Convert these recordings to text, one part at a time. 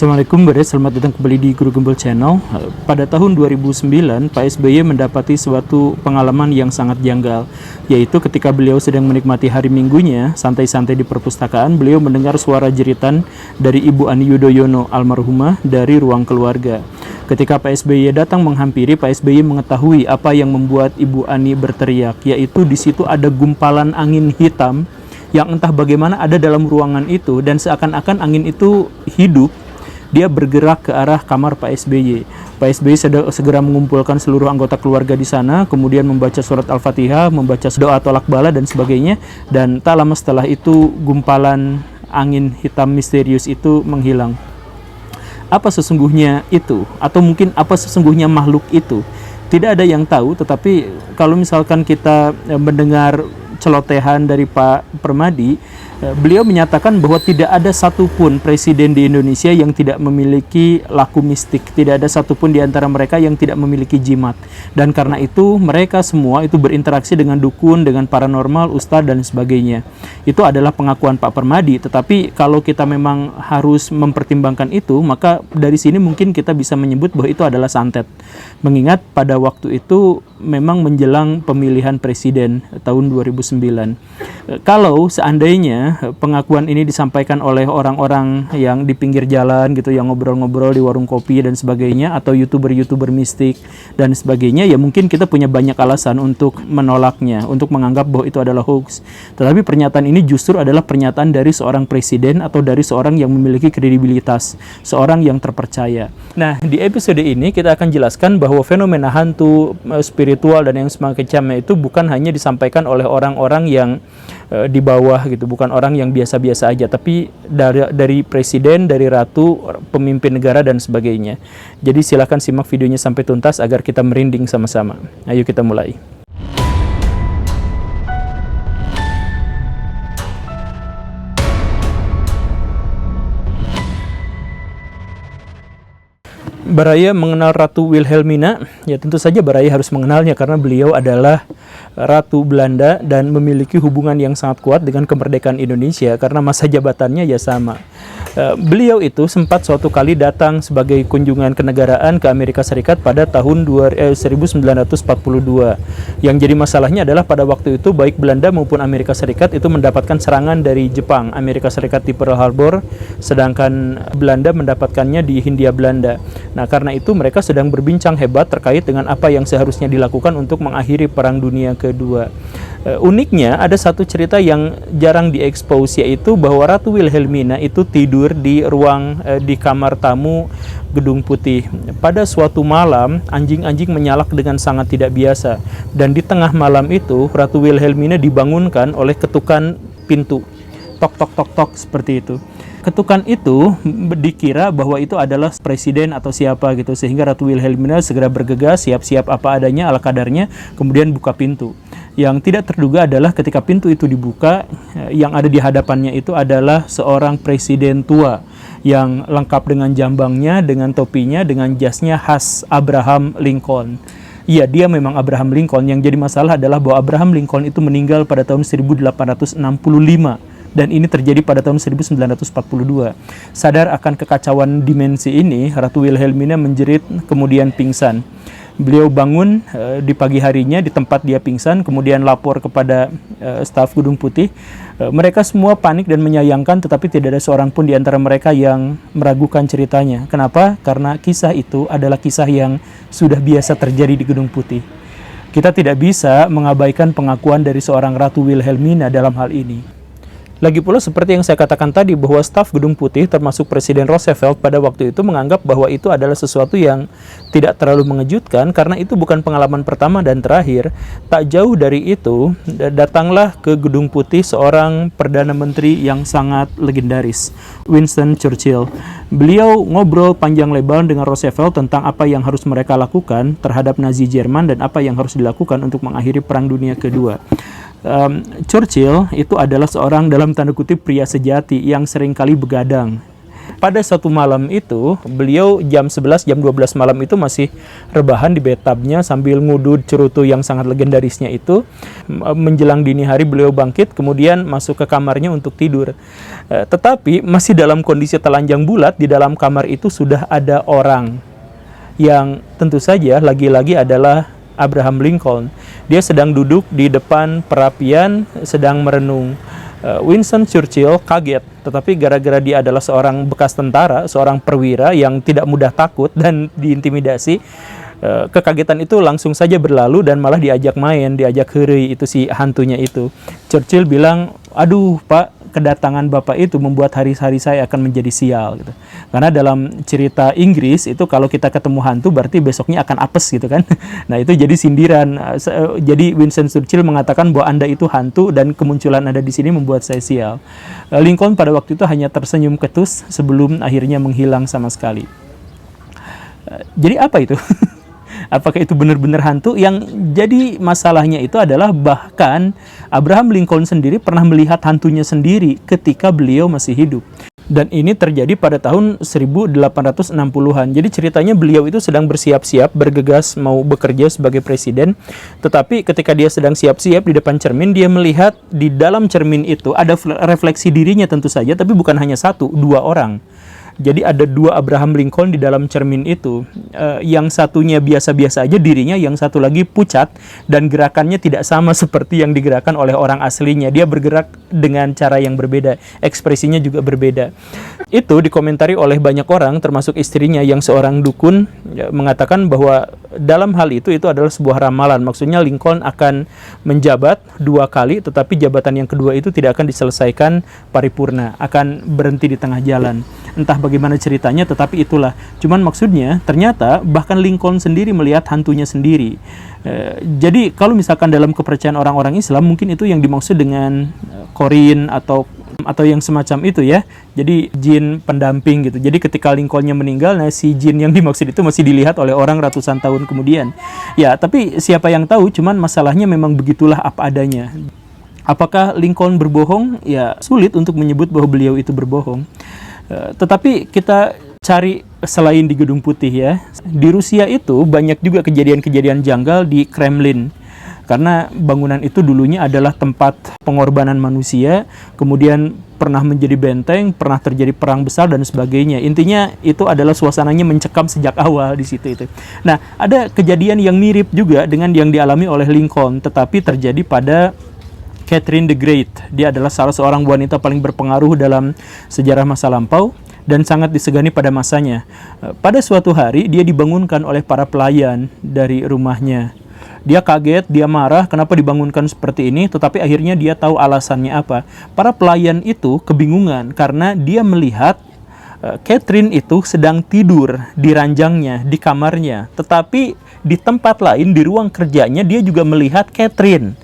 Assalamualaikum guys, selamat datang kembali di Guru Gembel Channel. Pada tahun 2009, Pak SBY mendapati suatu pengalaman yang sangat janggal, yaitu ketika beliau sedang menikmati hari minggunya, santai-santai di perpustakaan, beliau mendengar suara jeritan dari Ibu Ani Yudhoyono almarhumah dari ruang keluarga. Ketika Pak SBY datang menghampiri, Pak SBY mengetahui apa yang membuat Ibu Ani berteriak, yaitu di situ ada gumpalan angin hitam yang entah bagaimana ada dalam ruangan itu, dan seakan-akan angin itu hidup. Dia bergerak ke arah kamar Pak SBY. Pak SBY segera mengumpulkan seluruh anggota keluarga di sana, kemudian membaca surat Al-Fatihah, membaca doa tolak bala dan sebagainya. Dan tak lama setelah itu, gumpalan angin hitam misterius itu menghilang. Apa sesungguhnya itu? Atau mungkin apa sesungguhnya makhluk itu? Tidak ada yang tahu, tetapi kalau misalkan kita mendengar celotehan dari Pak Permadi, beliau menyatakan bahwa tidak ada satupun presiden di Indonesia yang tidak memiliki laku mistik, tidak ada satupun di antara mereka yang tidak memiliki jimat, dan karena itu mereka semua itu berinteraksi dengan dukun, dengan paranormal, ustadz dan sebagainya. Itu adalah pengakuan Pak Permadi, tetapi kalau kita memang harus mempertimbangkan itu, maka dari sini mungkin kita bisa menyebut bahwa itu adalah santet, mengingat pada waktu itu memang menjelang pemilihan presiden tahun 2009. Kalau seandainya pengakuan ini disampaikan oleh orang-orang yang di pinggir jalan gitu, yang ngobrol-ngobrol di warung kopi dan sebagainya, atau youtuber-youtuber mistik dan sebagainya, ya mungkin kita punya banyak alasan untuk menolaknya, untuk menganggap bahwa itu adalah hoax. Tetapi pernyataan ini justru adalah pernyataan dari seorang presiden atau dari seorang yang memiliki kredibilitas, seorang yang terpercaya. Nah, di episode ini kita akan jelaskan bahwa fenomena hantu, spiritual dan yang semacamnya itu bukan hanya disampaikan oleh orang-orang yang di bawah gitu, bukan orang yang biasa-biasa aja, tapi dari presiden, dari ratu, pemimpin negara dan sebagainya. Jadi silakan simak videonya sampai tuntas agar kita merinding sama-sama. Ayo kita mulai. Baraya mengenal Ratu Wilhelmina, ya tentu saja Baraya harus mengenalnya karena beliau adalah Ratu Belanda dan memiliki hubungan yang sangat kuat dengan kemerdekaan Indonesia karena masa jabatannya ya sama. Beliau itu sempat suatu kali datang sebagai kunjungan kenegaraan ke Amerika Serikat pada tahun 1942. Yang jadi masalahnya adalah pada waktu itu baik Belanda maupun Amerika Serikat itu mendapatkan serangan dari Jepang. Amerika Serikat di Pearl Harbor, sedangkan Belanda mendapatkannya di Hindia Belanda. Nah, karena itu mereka sedang berbincang hebat terkait dengan apa yang seharusnya dilakukan untuk mengakhiri Perang Dunia Kedua. Uniknya ada satu cerita yang jarang diekspos, yaitu bahwa Ratu Wilhelmina itu tidur di ruang di kamar tamu Gedung Putih. Pada suatu malam, anjing-anjing menyalak dengan sangat tidak biasa, dan di tengah malam itu Ratu Wilhelmina dibangunkan oleh ketukan pintu. Tok tok tok tok seperti itu. Ketukan itu dikira bahwa itu adalah presiden atau siapa gitu, sehingga Ratu Wilhelmina segera bergegas, siap-siap apa adanya ala kadarnya, kemudian buka pintu. Yang tidak terduga adalah ketika pintu itu dibuka, yang ada di hadapannya itu adalah seorang presiden tua yang lengkap dengan jambangnya, dengan topinya, dengan jasnya khas Abraham Lincoln. Iya, dia memang Abraham Lincoln. Yang jadi masalah adalah bahwa Abraham Lincoln itu meninggal pada tahun 1865. Dan ini terjadi pada tahun 1942. Sadar akan kekacauan dimensi ini, Ratu Wilhelmina menjerit kemudian pingsan. Beliau bangun di pagi harinya di tempat dia pingsan, kemudian lapor kepada staf Gedung Putih. Mereka semua panik dan menyayangkan, tetapi tidak ada seorang pun di antara mereka yang meragukan ceritanya. Kenapa? Karena kisah itu adalah kisah yang sudah biasa terjadi di Gedung Putih. Kita tidak bisa mengabaikan pengakuan dari seorang Ratu Wilhelmina dalam hal ini. Lagi pula seperti yang saya katakan tadi bahwa staf Gedung Putih termasuk Presiden Roosevelt pada waktu itu menganggap bahwa itu adalah sesuatu yang tidak terlalu mengejutkan karena itu bukan pengalaman pertama dan terakhir. Tak jauh dari itu, datanglah ke Gedung Putih seorang Perdana Menteri yang sangat legendaris, Winston Churchill. Beliau ngobrol panjang lebar dengan Roosevelt tentang apa yang harus mereka lakukan terhadap Nazi Jerman dan apa yang harus dilakukan untuk mengakhiri Perang Dunia Kedua. Churchill itu adalah seorang dalam tanda kutip pria sejati yang seringkali begadang. Pada suatu malam itu, beliau jam 11, jam 12 malam itu masih rebahan di bathtubnya sambil ngudud cerutu yang sangat legendarisnya itu. Menjelang dini hari beliau bangkit, kemudian masuk ke kamarnya untuk tidur. Tetapi masih dalam kondisi telanjang bulat, di dalam kamar itu sudah ada orang yang tentu saja lagi-lagi adalah Abraham Lincoln. Dia sedang duduk di depan perapian, sedang merenung. Winston Churchill kaget, tetapi gara-gara dia adalah seorang bekas tentara, seorang perwira yang tidak mudah takut dan diintimidasi, kekagetan itu langsung saja berlalu dan malah diajak main, diajak heureuy itu si hantunya itu. Churchill bilang, "Aduh Pak, kedatangan Bapak itu membuat hari-hari saya akan menjadi sial," gitu. Karena dalam cerita Inggris itu kalau kita ketemu hantu berarti besoknya akan apes gitu kan. Nah itu jadi sindiran. Jadi Winston Churchill mengatakan bahwa Anda itu hantu dan kemunculan Anda di sini membuat saya sial. Lincoln pada waktu itu hanya tersenyum ketus sebelum akhirnya menghilang sama sekali. Jadi apa itu? Apakah itu benar-benar hantu? Yang jadi masalahnya itu adalah bahkan Abraham Lincoln sendiri pernah melihat hantunya sendiri ketika beliau masih hidup. Dan ini terjadi pada tahun 1860-an. Jadi ceritanya beliau itu sedang bersiap-siap, bergegas mau bekerja sebagai presiden. Tetapi ketika dia sedang siap-siap di depan cermin, dia melihat di dalam cermin itu ada refleksi dirinya tentu saja, tapi bukan hanya satu, dua orang. Jadi ada dua Abraham Lincoln di dalam cermin itu. Yang satunya biasa-biasa aja dirinya, yang satu lagi pucat dan gerakannya tidak sama seperti yang digerakkan oleh orang aslinya. Dia bergerak dengan cara yang berbeda, ekspresinya juga berbeda. Itu dikomentari oleh banyak orang, termasuk istrinya yang seorang dukun, mengatakan bahwa dalam hal itu adalah sebuah ramalan. Maksudnya Lincoln akan menjabat dua kali, tetapi jabatan yang kedua itu tidak akan diselesaikan paripurna, akan berhenti di tengah jalan. Entah bagaimana ceritanya, tetapi itulah. Cuman maksudnya, ternyata bahkan Lincoln sendiri melihat hantunya sendiri. Jadi kalau misalkan dalam kepercayaan orang-orang Islam, mungkin itu yang dimaksud dengan korin atau yang semacam itu ya. Jadi jin pendamping gitu. Jadi ketika Lincolnnya meninggal, nah si jin yang dimaksud itu masih dilihat oleh orang ratusan tahun kemudian. Ya, tapi siapa yang tahu, cuman masalahnya memang begitulah apa adanya. Apakah Lincoln berbohong? Ya, sulit untuk menyebut bahwa beliau itu berbohong. Tetapi kita cari selain di Gedung Putih ya. Di Rusia itu banyak juga kejadian-kejadian janggal di Kremlin. Karena bangunan itu dulunya adalah tempat pengorbanan manusia, kemudian pernah menjadi benteng, pernah terjadi perang besar dan sebagainya. Intinya itu adalah suasananya mencekam sejak awal di situ itu. Nah, ada kejadian yang mirip juga dengan yang dialami oleh Lincoln, tetapi terjadi pada Catherine the Great. Dia adalah salah seorang wanita paling berpengaruh dalam sejarah masa lampau dan sangat disegani pada masanya. Pada suatu hari, dia dibangunkan oleh para pelayan dari rumahnya. Dia kaget, dia marah, kenapa dibangunkan seperti ini, tetapi akhirnya dia tahu alasannya apa. Para pelayan itu kebingungan karena dia melihat Catherine itu sedang tidur di ranjangnya, di kamarnya. Tetapi di tempat lain, di ruang kerjanya, dia juga melihat Catherine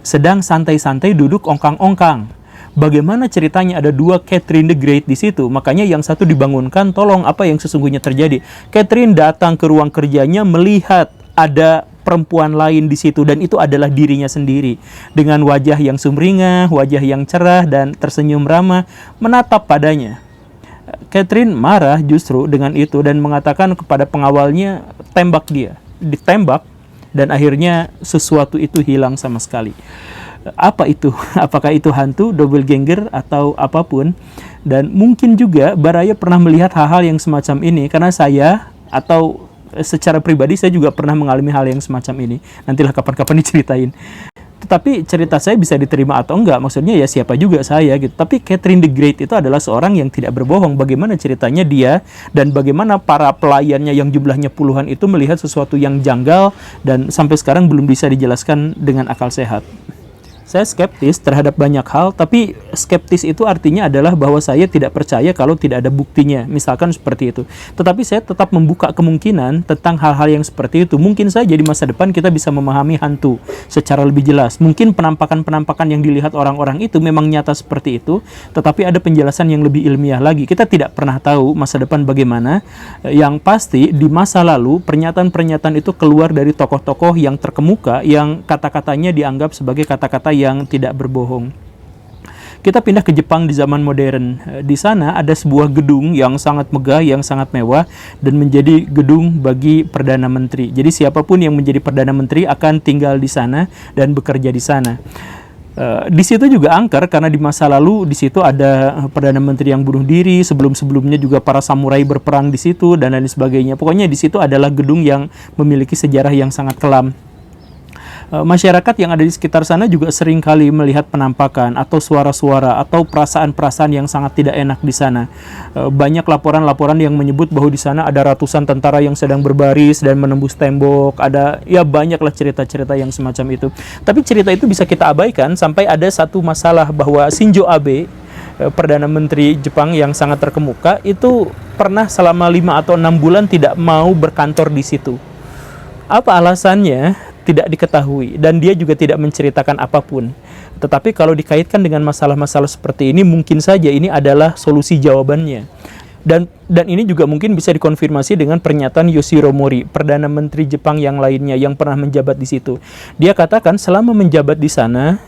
sedang santai-santai duduk ongkang-ongkang. Bagaimana ceritanya ada dua Catherine the Great di situ? Makanya yang satu dibangunkan, tolong apa yang sesungguhnya terjadi? Catherine datang ke ruang kerjanya melihat ada perempuan lain di situ dan itu adalah dirinya sendiri. Dengan wajah yang sumringah, wajah yang cerah dan tersenyum ramah, menatap padanya. Catherine marah justru dengan itu dan mengatakan kepada pengawalnya, tembak dia. Ditembak. Dan akhirnya sesuatu itu hilang sama sekali. Apa itu? Apakah itu hantu, doppelganger, atau apapun? Dan mungkin juga Baraya pernah melihat hal-hal yang semacam ini. Karena saya, atau secara pribadi saya juga pernah mengalami hal yang semacam ini. Nantilah kapan-kapan diceritain. Tetapi cerita saya bisa diterima atau enggak, maksudnya ya siapa juga saya gitu. Tapi Catherine the Great itu adalah seorang yang tidak berbohong. Bagaimana ceritanya dia dan bagaimana para pelayannya yang jumlahnya puluhan itu melihat sesuatu yang janggal dan sampai sekarang belum bisa dijelaskan dengan akal sehat. Saya skeptis terhadap banyak hal, tapi skeptis itu artinya adalah bahwa saya tidak percaya kalau tidak ada buktinya, misalkan seperti itu. Tetapi saya tetap membuka kemungkinan tentang hal-hal yang seperti itu. Mungkin saja di masa depan kita bisa memahami hantu secara lebih jelas. Mungkin penampakan-penampakan yang dilihat orang-orang itu memang nyata seperti itu, tetapi ada penjelasan yang lebih ilmiah lagi. Kita tidak pernah tahu masa depan bagaimana. Yang pasti di masa lalu pernyataan-pernyataan itu keluar dari tokoh-tokoh yang terkemuka, yang kata-katanya dianggap sebagai kata-kata yang tidak berbohong. Kita pindah ke Jepang di zaman modern. Di sana ada sebuah gedung yang sangat megah, yang sangat mewah, dan menjadi gedung bagi Perdana Menteri. Jadi siapapun yang menjadi Perdana Menteri akan tinggal di sana dan bekerja di sana. Di situ juga angker karena di masa lalu di situ ada Perdana Menteri yang bunuh diri, sebelum-sebelumnya juga para samurai berperang di situ dan lain sebagainya. Pokoknya di situ adalah gedung yang memiliki sejarah yang sangat kelam. Masyarakat yang ada di sekitar sana juga sering kali melihat penampakan atau suara-suara atau perasaan-perasaan yang sangat tidak enak di sana. Banyak laporan-laporan yang menyebut bahwa di sana ada ratusan tentara yang sedang berbaris dan menembus tembok. Ada, ya banyaklah cerita-cerita yang semacam itu. Tapi cerita itu bisa kita abaikan sampai ada satu masalah bahwa Shinzo Abe, Perdana Menteri Jepang yang sangat terkemuka, itu pernah selama 5 atau 6 bulan tidak mau berkantor di situ. Apa alasannya? Tidak diketahui, dan dia juga tidak menceritakan apapun. Tetapi kalau dikaitkan dengan masalah-masalah seperti ini, mungkin saja ini adalah solusi jawabannya. Dan ini juga mungkin bisa dikonfirmasi dengan pernyataan Yoshiro Mori, Perdana Menteri Jepang yang lainnya yang pernah menjabat di situ. Dia katakan selama menjabat di sana,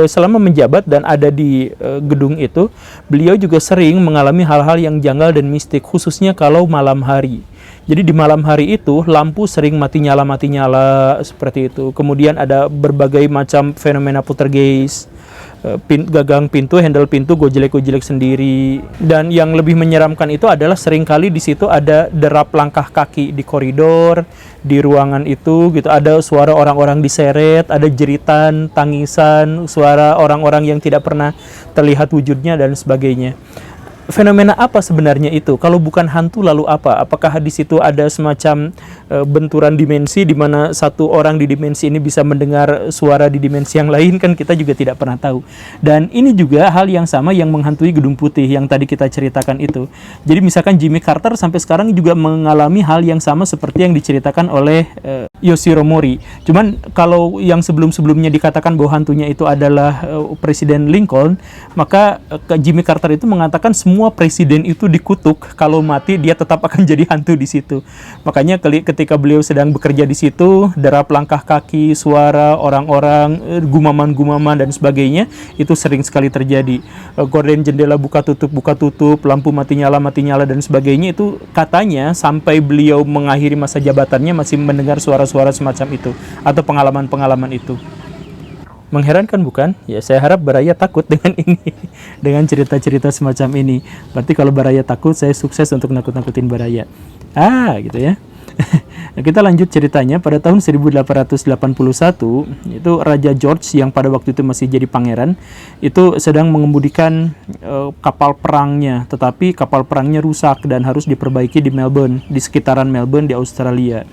selama menjabat dan ada di gedung itu, beliau juga sering mengalami hal-hal yang janggal dan mistik, khususnya kalau malam hari. Jadi di malam hari itu lampu sering mati nyala seperti itu. Kemudian ada berbagai macam fenomena poltergeist, gagang pintu, handle pintu gojlek sendiri. Dan yang lebih menyeramkan itu adalah seringkali di situ ada derap langkah kaki di koridor, di ruangan itu gitu. Ada suara orang-orang diseret, ada jeritan, tangisan, suara orang-orang yang tidak pernah terlihat wujudnya dan sebagainya. Fenomena apa sebenarnya itu? Kalau bukan hantu lalu apa? Apakah di situ ada semacam benturan dimensi di mana satu orang di dimensi ini bisa mendengar suara di dimensi yang lain? Kan kita juga tidak pernah tahu. Dan ini juga hal yang sama yang menghantui Gedung Putih yang tadi kita ceritakan itu. Jadi misalkan Jimmy Carter sampai sekarang juga mengalami hal yang sama seperti yang diceritakan oleh Yoshiro Mori. Cuman kalau yang sebelum-sebelumnya dikatakan bahwa hantunya itu adalah Presiden Lincoln, maka Jimmy Carter itu mengatakan semua presiden itu dikutuk, kalau mati dia tetap akan jadi hantu di situ. Makanya ketika beliau sedang bekerja di situ, derap langkah kaki, suara orang-orang, gumaman-gumaman dan sebagainya itu sering sekali terjadi. Gorden jendela buka tutup, lampu mati nyala dan sebagainya itu katanya sampai beliau mengakhiri masa jabatannya masih mendengar suara-suara semacam itu atau pengalaman-pengalaman itu. Mengherankan bukan? Ya, saya harap Baraya takut dengan ini, dengan cerita-cerita semacam ini. Berarti kalau Baraya takut, saya sukses untuk nakut-nakutin Baraya. Gitu ya. Nah, kita lanjut ceritanya. Pada tahun 1881, itu Raja George yang pada waktu itu masih jadi pangeran, itu sedang mengemudikan kapal perangnya, tetapi kapal perangnya rusak dan harus diperbaiki di Melbourne, di sekitaran Melbourne di Australia.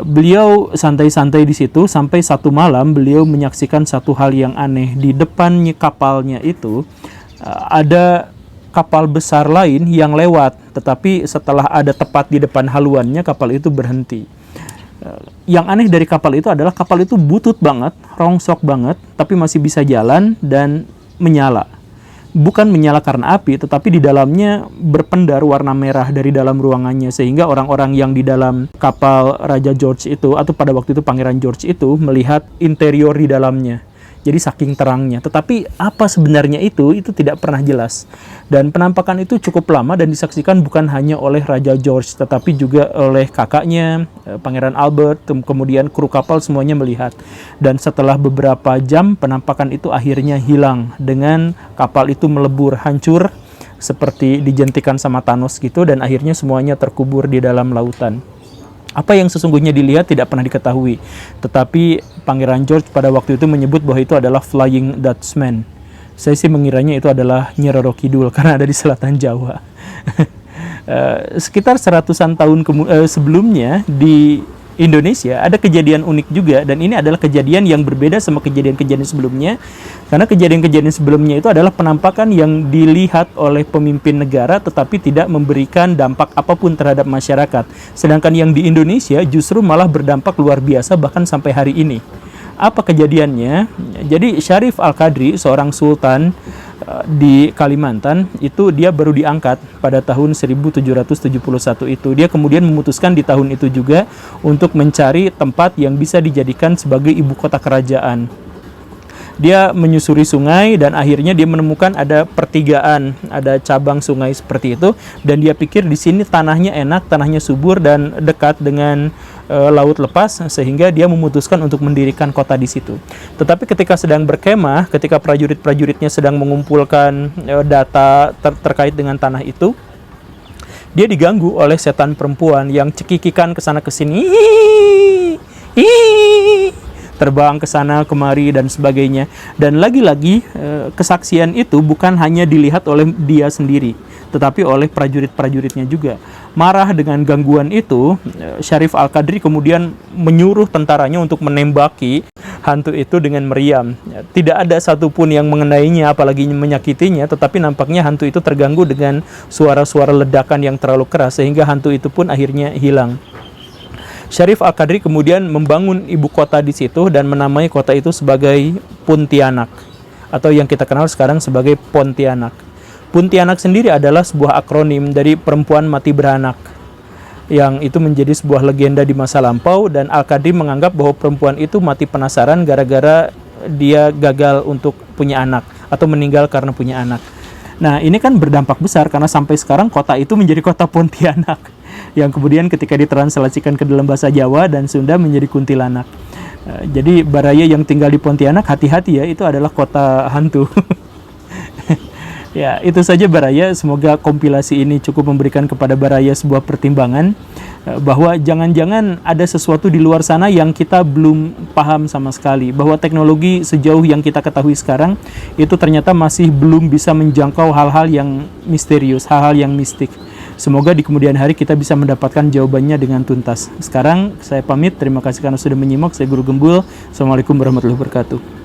Beliau santai-santai di situ sampai satu malam beliau menyaksikan satu hal yang aneh. Di depannya kapalnya itu ada kapal besar lain yang lewat, tetapi setelah ada tepat di depan haluannya kapal itu berhenti. Yang aneh dari kapal itu adalah kapal itu butut banget, rongsok banget, tapi masih bisa jalan dan menyala. Bukan menyala karena api, tetapi di dalamnya berpendar warna merah dari dalam ruangannya, sehingga orang-orang yang di dalam kapal Raja George itu, atau pada waktu itu Pangeran George itu, melihat interior di dalamnya. Jadi saking terangnya. Tetapi apa sebenarnya itu tidak pernah jelas. Dan penampakan itu cukup lama dan disaksikan bukan hanya oleh Raja George, tetapi juga oleh kakaknya, Pangeran Albert, kemudian kru kapal semuanya melihat. Dan setelah beberapa jam, penampakan itu akhirnya hilang dengan kapal itu melebur, hancur, seperti dijentikan sama Thanos gitu, dan akhirnya semuanya terkubur di dalam lautan. Apa yang sesungguhnya dilihat tidak pernah diketahui, tetapi Pangeran George pada waktu itu menyebut bahwa itu adalah Flying Dutchman. Saya sih mengiranya itu adalah Nyi Roro Kidul karena ada di selatan Jawa. Sekitar 100-an tahun sebelumnya di Indonesia ada kejadian unik juga, dan ini adalah kejadian yang berbeda sama kejadian-kejadian sebelumnya, karena kejadian-kejadian sebelumnya itu adalah penampakan yang dilihat oleh pemimpin negara tetapi tidak memberikan dampak apapun terhadap masyarakat, sedangkan yang di Indonesia justru malah berdampak luar biasa bahkan sampai hari ini. Apa kejadiannya? Jadi Syarif Al-Qadri, seorang sultan di Kalimantan, itu dia baru diangkat pada tahun 1771 itu. Dia kemudian memutuskan di tahun itu juga untuk mencari tempat yang bisa dijadikan sebagai ibu kota kerajaan. Dia menyusuri sungai dan akhirnya dia menemukan ada pertigaan, ada cabang sungai seperti itu, dan dia pikir di sini tanahnya enak, tanahnya subur dan dekat dengan laut lepas, sehingga dia memutuskan untuk mendirikan kota di situ. Tetapi ketika sedang berkemah, ketika prajurit-prajuritnya sedang mengumpulkan data terkait dengan tanah itu, dia diganggu oleh setan perempuan yang cekikikan ke sana ke sini, terbang ke sana kemari dan sebagainya. Dan lagi-lagi kesaksian itu bukan hanya dilihat oleh dia sendiri, tetapi oleh prajurit-prajuritnya juga. Marah dengan gangguan itu, Syarif Al-Qadri kemudian menyuruh tentaranya untuk menembaki hantu itu dengan meriam. Tidak ada satupun yang mengenainya, apalagi menyakitinya, tetapi nampaknya hantu itu terganggu dengan suara-suara ledakan yang terlalu keras, sehingga hantu itu pun akhirnya hilang. Syarif Al-Qadri kemudian membangun ibu kota di situ dan menamai kota itu sebagai Pontianak, atau yang kita kenal sekarang sebagai Pontianak. Pontianak sendiri adalah sebuah akronim dari perempuan mati beranak, yang itu menjadi sebuah legenda di masa lampau, dan Al-Qadri menganggap bahwa perempuan itu mati penasaran gara-gara dia gagal untuk punya anak atau meninggal karena punya anak. Nah, ini kan berdampak besar karena sampai sekarang kota itu menjadi kota Pontianak, yang kemudian ketika ditranslasikan ke dalam bahasa Jawa dan Sunda menjadi kuntilanak. Jadi baraya yang tinggal di Pontianak, hati-hati ya, itu adalah kota hantu. Ya, itu saja baraya. Semoga kompilasi ini cukup memberikan kepada baraya sebuah pertimbangan bahwa jangan-jangan ada sesuatu di luar sana yang kita belum paham sama sekali, bahwa teknologi sejauh yang kita ketahui sekarang itu ternyata masih belum bisa menjangkau hal-hal yang misterius, hal-hal yang mistik. Semoga di kemudian hari kita bisa mendapatkan jawabannya dengan tuntas. Sekarang saya pamit, terima kasih karena sudah menyimak. Saya Guru Gembul. Assalamualaikum warahmatullahi wabarakatuh.